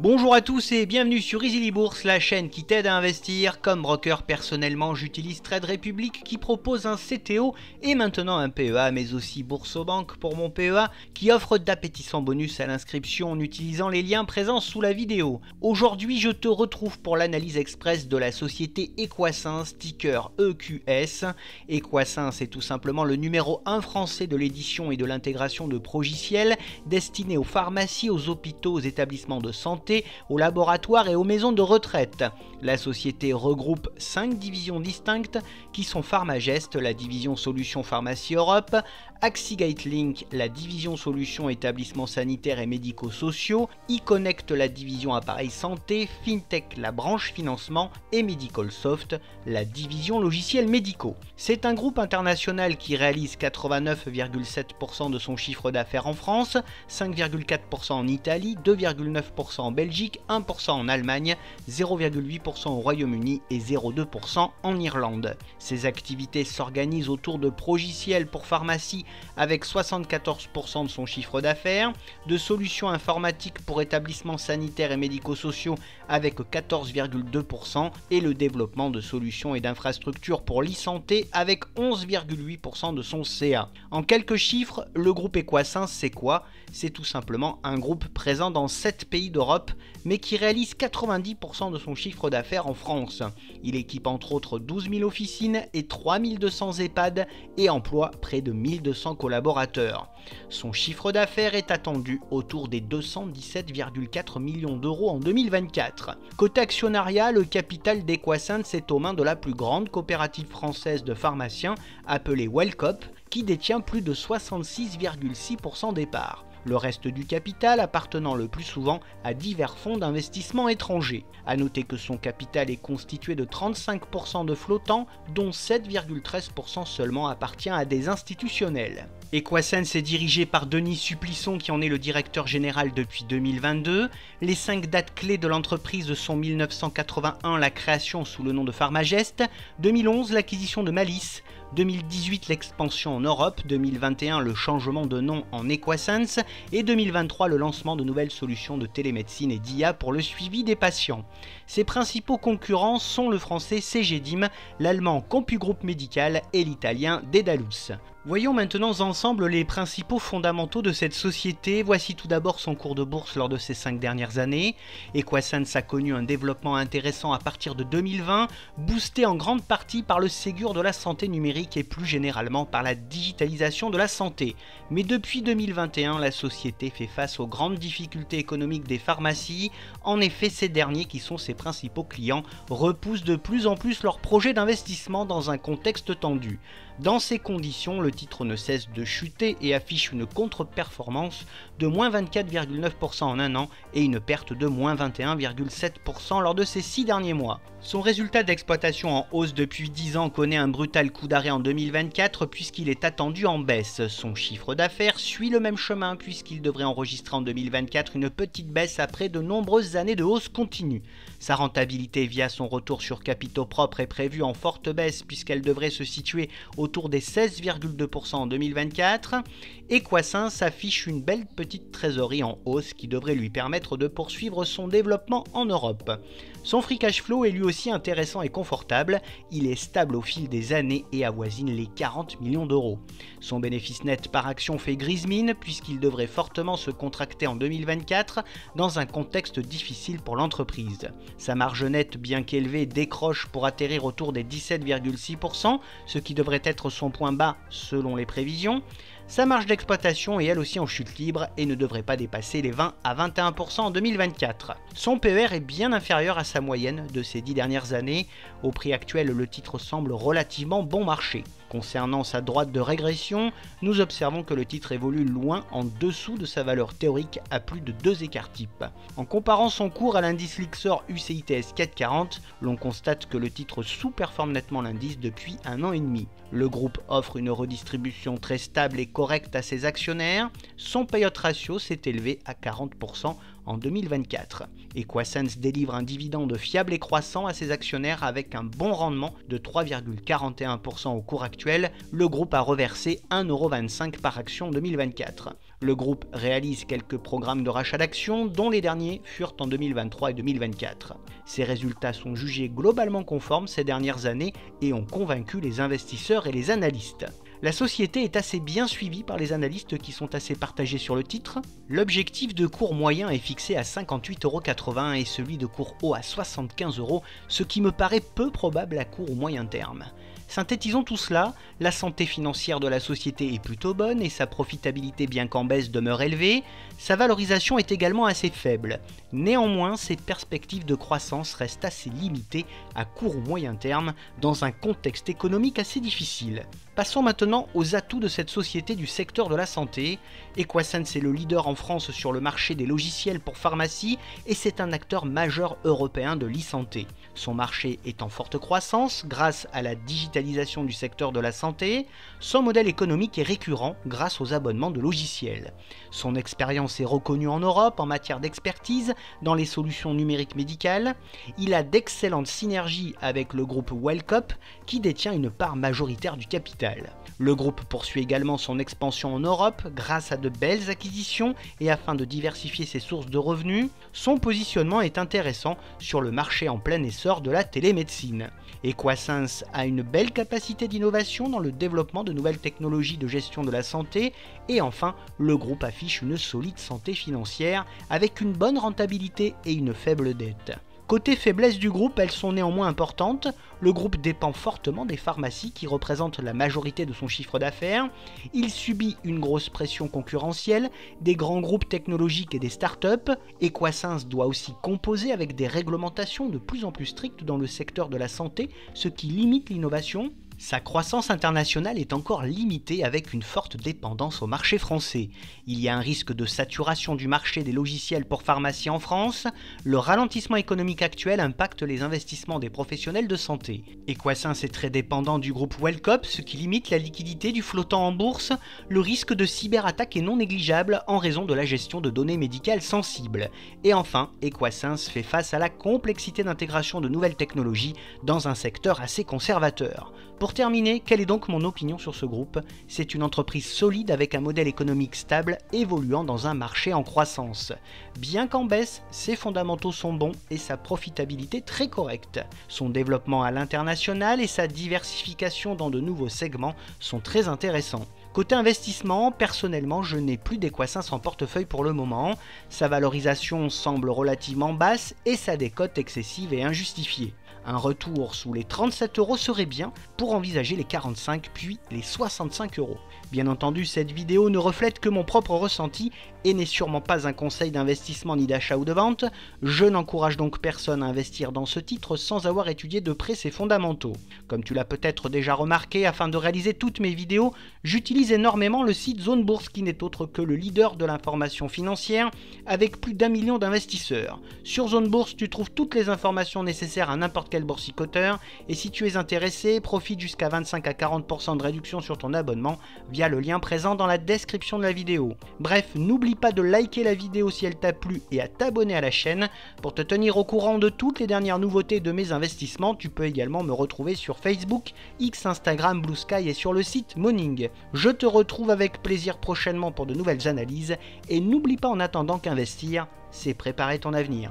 Bonjour à tous et bienvenue sur Easily Bourse, la chaîne qui t'aide à investir. Comme broker, personnellement, j'utilise Trade Republic qui propose un CTO et maintenant un PEA, mais aussi Boursobank pour mon PEA qui offre d'appétissants bonus à l'inscription en utilisant les liens présents sous la vidéo. Aujourd'hui, je te retrouve pour l'analyse express de la société Equasens, ticker EQS. Equasens est tout simplement le numéro 1 français de l'édition et de l'intégration de progiciels destinés aux pharmacies, aux hôpitaux, aux établissements de santé, aux laboratoires et aux maisons de retraite. La société regroupe 5 divisions distinctes qui sont Pharmagest, la division Solutions Pharmacie Europe, Axigate Link, la division Solutions Établissements sanitaires et médico-sociaux, eConnect, la division Appareils santé, FinTech, la branche financement et MedicalSoft, la division logiciels médicaux. C'est un groupe international qui réalise 89,7% de son chiffre d'affaires en France, 5,4% en Italie, 2,9% en Belgique, 1% en Allemagne, 0,8% au Royaume-Uni et 0,2% en Irlande. Ses activités s'organisent autour de progiciels pour pharmacie avec 74% de son chiffre d'affaires, de solutions informatiques pour établissements sanitaires et médico-sociaux avec 14,2% et le développement de solutions et d'infrastructures pour l'e-santé avec 11,8% de son CA. En quelques chiffres, le groupe Equasens, c'est quoi? C'est tout simplement un groupe présent dans 7 pays d'Europe, mais qui réalise 90% de son chiffre d'affaires en France. Il équipe entre autres 12 000 officines et 3200 EHPAD et emploie près de 1200 collaborateurs. Son chiffre d'affaires est attendu autour des 217,4 millions d'euros en 2024. Côté actionnariat, le capital d'Equasens est aux mains de la plus grande coopérative française de pharmaciens appelée Wellcop, qui détient plus de 66,6% des parts. Le reste du capital appartenant le plus souvent à divers fonds d'investissement étrangers. A noter que son capital est constitué de 35% de flottants, dont 7,13% seulement appartient à des institutionnels. Equasens est dirigé par Denis Supplisson qui en est le directeur général depuis 2022. Les 5 dates clés de l'entreprise sont 1981, la création sous le nom de Pharmagest, 2011 l'acquisition de Malice, 2018 l'expansion en Europe, 2021 le changement de nom en Equasens et 2023 le lancement de nouvelles solutions de télémédecine et d'IA pour le suivi des patients. Ses principaux concurrents sont le français Cegedim, l'allemand CompuGroup Médical et l'italien Dedalus. Voyons maintenant ensemble les principaux fondamentaux de cette société. Voici tout d'abord son cours de bourse lors de ces 5 dernières années. Equasens a connu un développement intéressant à partir de 2020, boosté en grande partie par le Ségur de la santé numérique et plus généralement par la digitalisation de la santé. Mais depuis 2021, la société fait face aux grandes difficultés économiques des pharmacies. En effet, ces derniers, qui sont ses principaux clients, repoussent de plus en plus leurs projets d'investissement dans un contexte tendu. Dans ces conditions, le titre ne cesse de chuter et affiche une contre-performance de moins 24,9% en un an et une perte de moins 21,7% lors de ces 6 derniers mois. Son résultat d'exploitation en hausse depuis 10 ans connaît un brutal coup d'arrêt en 2024 puisqu'il est attendu en baisse. Son chiffre d'affaires suit le même chemin puisqu'il devrait enregistrer en 2024 une petite baisse après de nombreuses années de hausse continue. Sa rentabilité via son retour sur capitaux propres est prévue en forte baisse puisqu'elle devrait se situer autour des 16,2% en 2024. Equasens affiche une belle petite trésorerie en hausse qui devrait lui permettre de poursuivre son développement en Europe. Son free cash flow est lui aussi intéressant et confortable, il est stable au fil des années et avoisine les 40 millions d'euros. Son bénéfice net par action fait grise mine puisqu'il devrait fortement se contracter en 2024 dans un contexte difficile pour l'entreprise. Sa marge nette, bien qu'élevée, décroche pour atterrir autour des 17,6%, ce qui devrait être son point bas selon les prévisions. Sa marge d'exploitation est elle aussi en chute libre et ne devrait pas dépasser les 20 à 21% en 2024. Son PER est bien inférieur à sa moyenne de ces 10 dernières années. Au prix actuel, le titre semble relativement bon marché. Concernant sa droite de régression, nous observons que le titre évolue loin en dessous de sa valeur théorique à plus de 2 écarts types. En comparant son cours à l'indice Lyxor UCITS 440, l'on constate que le titre sous-performe nettement l'indice depuis 1 an et demi. Le groupe offre une redistribution très stable et correcte à ses actionnaires. Son payout ratio s'est élevé à 40% en 2024. Equasense délivre un dividende fiable et croissant à ses actionnaires avec un bon rendement de 3,41% au cours actuel. Le groupe a reversé 1,25€ par action en 2024. Le groupe réalise quelques programmes de rachat d'actions, dont les derniers furent en 2023 et 2024. Ces résultats sont jugés globalement conformes ces dernières années et ont convaincu les investisseurs et les analystes. La société est assez bien suivie par les analystes qui sont assez partagés sur le titre. L'objectif de cours moyen est fixé à 58,80€ et celui de cours haut à 75€, ce qui me paraît peu probable à court ou moyen terme. Synthétisons tout cela, la santé financière de la société est plutôt bonne et sa profitabilité bien qu'en baisse demeure élevée, sa valorisation est également assez faible. Néanmoins, ses perspectives de croissance restent assez limitées à court ou moyen terme dans un contexte économique assez difficile. Passons maintenant aux atouts de cette société du secteur de la santé. Equasense est le leader en France sur le marché des logiciels pour pharmacie et c'est un acteur majeur européen de l'e-santé. Son marché est en forte croissance grâce à la digitalisation du secteur de la santé. Son modèle économique est récurrent grâce aux abonnements de logiciels. Son expérience est reconnue en Europe en matière d'expertise dans les solutions numériques médicales. Il a d'excellentes synergies avec le groupe Wellcop qui détient une part majoritaire du capital. Le groupe poursuit également son expansion en Europe grâce à de belles acquisitions et afin de diversifier ses sources de revenus. Son positionnement est intéressant sur le marché en plein essor de la télémédecine. Equasense a une belle capacité d'innovation dans le développement de nouvelles technologies de gestion de la santé et enfin, le groupe affiche une solide santé financière avec une bonne rentabilité et une faible dette. Côté faiblesse du groupe, elles sont néanmoins importantes. Le groupe dépend fortement des pharmacies qui représentent la majorité de son chiffre d'affaires. Il subit une grosse pression concurrentielle des grands groupes technologiques et des startups. Equasense doit aussi composer avec des réglementations de plus en plus strictes dans le secteur de la santé, ce qui limite l'innovation. Sa croissance internationale est encore limitée avec une forte dépendance au marché français. Il y a un risque de saturation du marché des logiciels pour pharmacie en France. Le ralentissement économique actuel impacte les investissements des professionnels de santé. Equasense est très dépendant du groupe Wellcop, ce qui limite la liquidité du flottant en bourse. Le risque de cyberattaque est non négligeable en raison de la gestion de données médicales sensibles. Et enfin, Equasense fait face à la complexité d'intégration de nouvelles technologies dans un secteur assez conservateur. Pour terminer, quelle est donc mon opinion sur ce groupe? C'est une entreprise solide avec un modèle économique stable évoluant dans un marché en croissance. Bien qu'en baisse, ses fondamentaux sont bons et sa profitabilité très correcte. Son développement à l'international et sa diversification dans de nouveaux segments sont très intéressants. Côté investissement, personnellement, je n'ai plus d'Equasense en portefeuille pour le moment. Sa valorisation semble relativement basse et sa décote excessive et injustifiée. Un retour sous les 37€ serait bien pour envisager les 45 puis les 65€. Bien entendu, cette vidéo ne reflète que mon propre ressenti et n'est sûrement pas un conseil d'investissement ni d'achat ou de vente. Je n'encourage donc personne à investir dans ce titre sans avoir étudié de près ses fondamentaux. Comme tu l'as peut-être déjà remarqué, afin de réaliser toutes mes vidéos, j'utilise énormément le site Zone Bourse qui n'est autre que le leader de l'information financière avec plus d'1 million d'investisseurs. Sur Zone Bourse, tu trouves toutes les informations nécessaires à n'importe quel boursicoteur et si tu es intéressé, profite jusqu'à 25 à 40% de réduction sur ton abonnement via le lien présent dans la description de la vidéo. Bref, n'oublie pas de liker la vidéo si elle t'a plu et à t'abonner à la chaîne. Pour te tenir au courant de toutes les dernières nouveautés de mes investissements, tu peux également me retrouver sur Facebook, X, Instagram, Blue Sky et sur le site Moning. Je te retrouve avec plaisir prochainement pour de nouvelles analyses et n'oublie pas en attendant qu'investir, c'est préparer ton avenir.